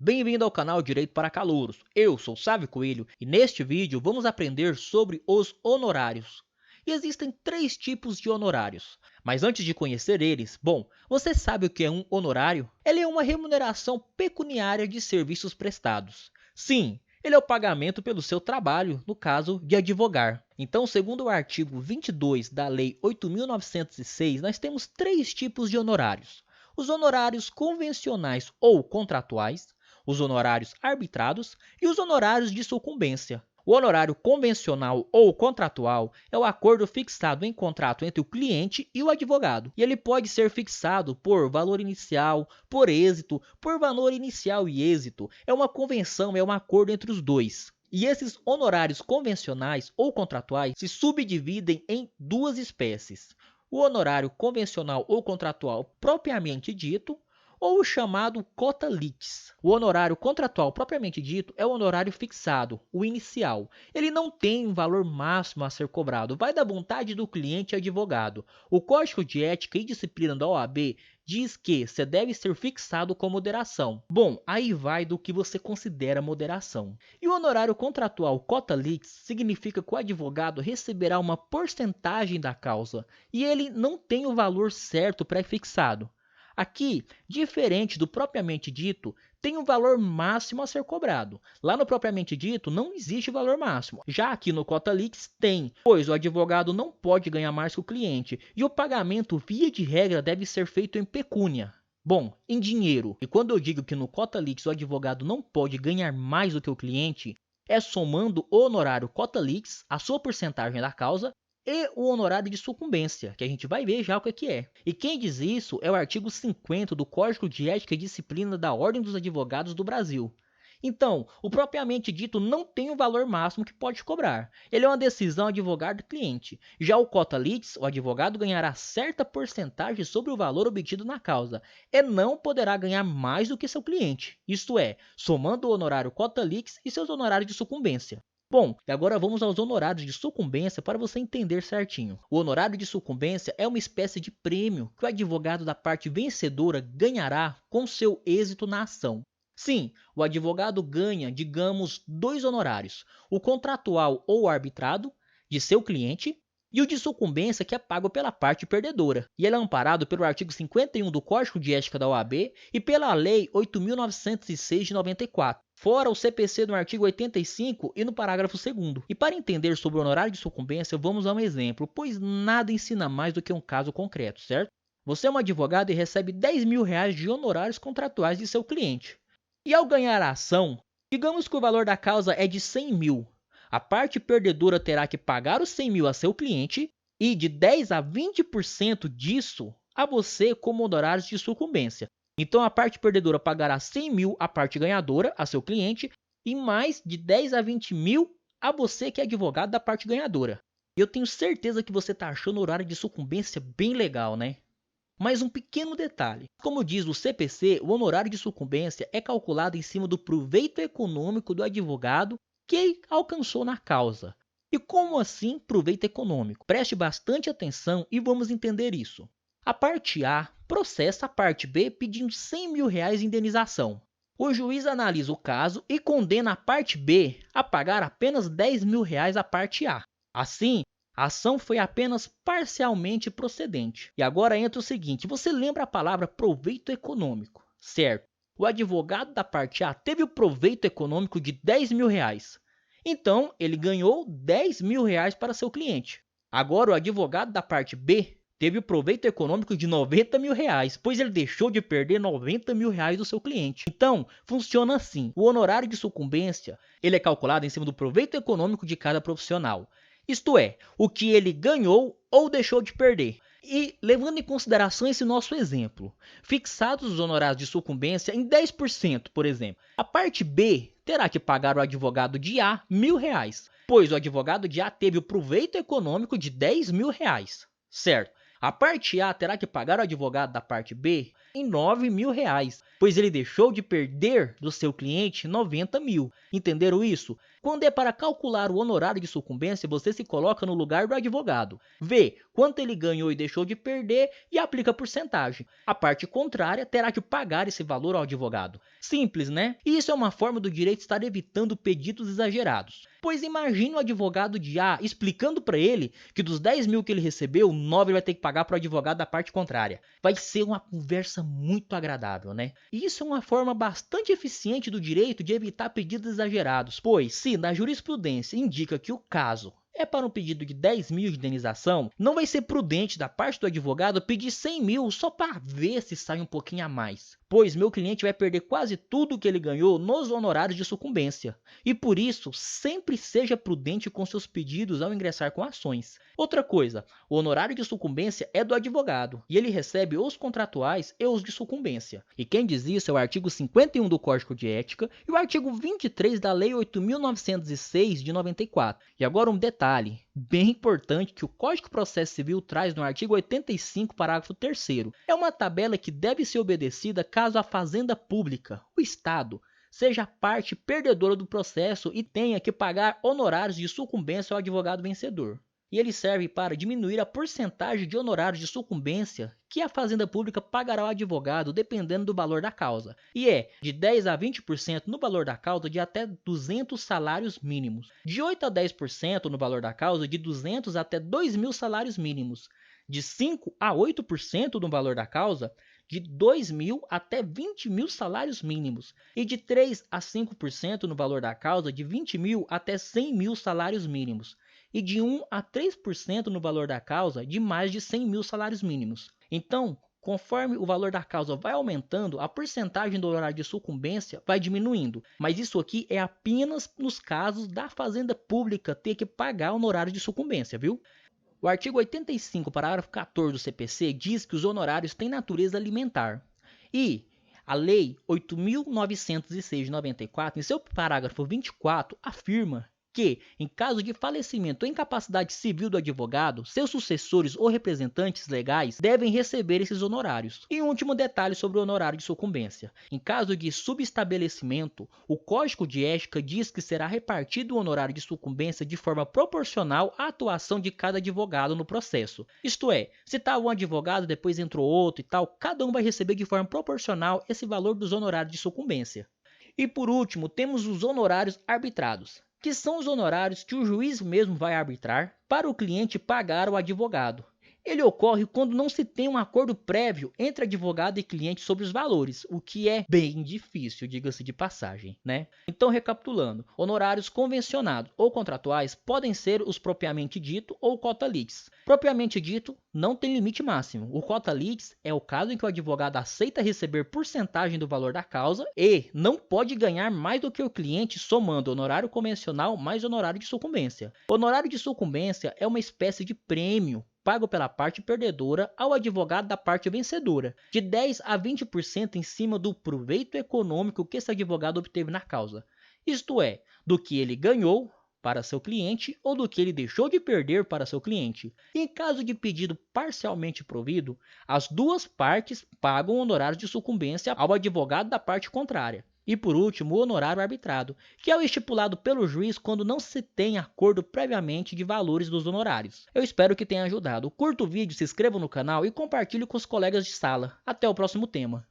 Bem-vindo ao canal Direito para Calouros. Eu sou Sávio Coelho e neste vídeo vamos aprender sobre os honorários. E existem três tipos de honorários. Mas antes de conhecer eles, você sabe o que é um honorário? Ele é uma remuneração pecuniária de serviços prestados. Sim, ele é o pagamento pelo seu trabalho, no caso de advogar. Então, segundo o artigo 22 da Lei 8.906, nós temos três tipos de honorários. Os honorários convencionais ou contratuais, os honorários arbitrados e os honorários de sucumbência. O honorário convencional ou contratual é o acordo fixado em contrato entre o cliente e o advogado. E ele pode ser fixado por valor inicial, por êxito, por valor inicial e êxito. É uma convenção, é um acordo entre os dois. E esses honorários convencionais ou contratuais se subdividem em duas espécies. O honorário convencional ou contratual propriamente dito, ou o chamado cota litis. O honorário contratual propriamente dito é o honorário fixado, o inicial. Ele não tem um valor máximo a ser cobrado, vai da vontade do cliente e advogado. O Código de Ética e Disciplina da OAB diz que você deve ser fixado com moderação. Aí vai do que você considera moderação. E o honorário contratual cota litis significa que o advogado receberá uma porcentagem da causa e ele não tem o valor certo pré-fixado. Aqui, diferente do propriamente dito, tem um valor máximo a ser cobrado. Lá no propriamente dito não existe valor máximo. Já aqui no cota litis tem, pois o advogado não pode ganhar mais que o cliente e o pagamento via de regra deve ser feito em pecúnia. Em dinheiro. E quando eu digo que no cota litis o advogado não pode ganhar mais do que o cliente, é somando o honorário cota litis, a sua porcentagem da causa, e o honorário de sucumbência, que a gente vai ver já o que é. E quem diz isso é o artigo 50 do Código de Ética e Disciplina da Ordem dos Advogados do Brasil. Então, o propriamente dito não tem um valor máximo que pode cobrar. Ele é uma decisão advogado-cliente. Já o cota litis, o advogado ganhará certa porcentagem sobre o valor obtido na causa e não poderá ganhar mais do que seu cliente. Isto é, somando o honorário cota litis e seus honorários de sucumbência. E agora vamos aos honorários de sucumbência para você entender certinho. O honorário de sucumbência é uma espécie de prêmio que o advogado da parte vencedora ganhará com seu êxito na ação. Sim, o advogado ganha, digamos, dois honorários: o contratual ou arbitrado de seu cliente e o de sucumbência que é pago pela parte perdedora. E ele é amparado pelo artigo 51 do Código de Ética da OAB e pela Lei 8.906 de 94. Fora o CPC no artigo 85 e no parágrafo 2º. E para entender sobre o honorário de sucumbência, vamos a um exemplo, pois nada ensina mais do que um caso concreto, certo? Você é um advogado e recebe R$10.000 de honorários contratuais de seu cliente. E ao ganhar a ação, digamos que o valor da causa é de 100 mil. A parte perdedora terá que pagar os 100 mil a seu cliente e de 10 a 20% disso a você como honorários de sucumbência. Então, a parte perdedora pagará 100 mil à parte ganhadora, a seu cliente, e mais de 10 a 20 mil a você que é advogado da parte ganhadora. E eu tenho certeza que você está achando o horário de sucumbência bem legal, né? Mas um pequeno detalhe. Como diz o CPC, o honorário de sucumbência é calculado em cima do proveito econômico do advogado que alcançou na causa. E como assim proveito econômico? Preste bastante atenção e vamos entender isso. A parte A processa a parte B pedindo 100 mil reais de indenização. O juiz analisa o caso e condena a parte B a pagar apenas 10 mil reais à parte A. Assim, a ação foi apenas parcialmente procedente. E agora entra o seguinte, você lembra a palavra proveito econômico, certo? O advogado da parte A teve o proveito econômico de 10 mil reais. Então, ele ganhou 10 mil reais para seu cliente. Agora, o advogado da parte B teve o proveito econômico de 90 mil reais, pois ele deixou de perder 90 mil reais do seu cliente. Então, funciona assim. O honorário de sucumbência ele é calculado em cima do proveito econômico de cada profissional. Isto é, o que ele ganhou ou deixou de perder. E, levando em consideração esse nosso exemplo, fixados os honorários de sucumbência em 10%, por exemplo, a parte B terá que pagar ao advogado de A R$1.000, pois o advogado de A teve o proveito econômico de 10 mil reais, certo? A parte A terá que pagar ao advogado da parte B em R$ 9.000, pois ele deixou de perder do seu cliente 90 mil. Entenderam isso? Quando é para calcular o honorário de sucumbência, você se coloca no lugar do advogado, vê quanto ele ganhou e deixou de perder e aplica a porcentagem. A parte contrária terá que pagar esse valor ao advogado. Simples, né? E isso é uma forma do direito estar evitando pedidos exagerados. Pois imagine o advogado de A explicando para ele que dos 10 mil que ele recebeu, 9 ele vai ter que pagar para o advogado da parte contrária. Vai ser uma conversa muito agradável, né? E isso é uma forma bastante eficiente do direito de evitar pedidos exagerados, pois se na jurisprudência indica que o caso é para um pedido de 10 mil de indenização, não vai ser prudente da parte do advogado pedir 100 mil só para ver se sai um pouquinho a mais, pois meu cliente vai perder quase tudo que ele ganhou nos honorários de sucumbência. E por isso, sempre seja prudente com seus pedidos ao ingressar com ações. Outra coisa, o honorário de sucumbência é do advogado, e ele recebe os contratuais e os de sucumbência. E quem diz isso é o artigo 51 do Código de Ética e o artigo 23 da Lei 8.906 de 94. E agora um detalhe bem importante que o Código de Processo Civil traz no artigo 85, parágrafo 3º. É uma tabela que deve ser obedecida caso a fazenda pública, o Estado, seja a parte perdedora do processo e tenha que pagar honorários de sucumbência ao advogado vencedor. E ele serve para diminuir a porcentagem de honorários de sucumbência que a fazenda pública pagará ao advogado dependendo do valor da causa. E é de 10 a 20% no valor da causa de até 200 salários mínimos. De 8 a 10% no valor da causa de 200 até 2.000 salários mínimos. De 5 a 8% no valor da causa de 2.000 até 20.000 salários mínimos. E de 3 a 5% no valor da causa de 20.000 até 100.000 salários mínimos. E de 1 a 3% no valor da causa de mais de 100.000 salários mínimos. Então, conforme o valor da causa vai aumentando, a porcentagem do honorário de sucumbência vai diminuindo. Mas isso aqui é apenas nos casos da fazenda pública ter que pagar o honorário de sucumbência, viu? O artigo 85, parágrafo 14 do CPC diz que os honorários têm natureza alimentar. E a Lei 8.906 de 94, em seu parágrafo 24, afirma que, em caso de falecimento ou incapacidade civil do advogado, seus sucessores ou representantes legais devem receber esses honorários. E um último detalhe sobre o honorário de sucumbência. Em caso de subestabelecimento, o Código de Ética diz que será repartido o honorário de sucumbência de forma proporcional à atuação de cada advogado no processo. Isto é, se estava um advogado, depois entrou outro e tal, cada um vai receber de forma proporcional esse valor dos honorários de sucumbência. E por último, temos os honorários arbitrados, que são os honorários que o juiz mesmo vai arbitrar para o cliente pagar ao advogado. Ele ocorre quando não se tem um acordo prévio entre advogado e cliente sobre os valores, o que é bem difícil, diga-se de passagem, né? Então, recapitulando, honorários convencionados ou contratuais podem ser os propriamente dito ou cota litis. Propriamente dito, não tem limite máximo. O cota litis é o caso em que o advogado aceita receber porcentagem do valor da causa e não pode ganhar mais do que o cliente somando honorário convencional mais honorário de sucumbência. Honorário de sucumbência é uma espécie de prêmio pago pela parte perdedora ao advogado da parte vencedora, de 10 a 20% em cima do proveito econômico que esse advogado obteve na causa. Isto é, do que ele ganhou para seu cliente ou do que ele deixou de perder para seu cliente. Em caso de pedido parcialmente provido, as duas partes pagam honorários de sucumbência ao advogado da parte contrária. E por último, o honorário arbitrado, que é o estipulado pelo juiz quando não se tem acordo previamente de valores dos honorários. Eu espero que tenha ajudado. Curta o vídeo, se inscreva no canal e compartilhe com os colegas de sala. Até o próximo tema.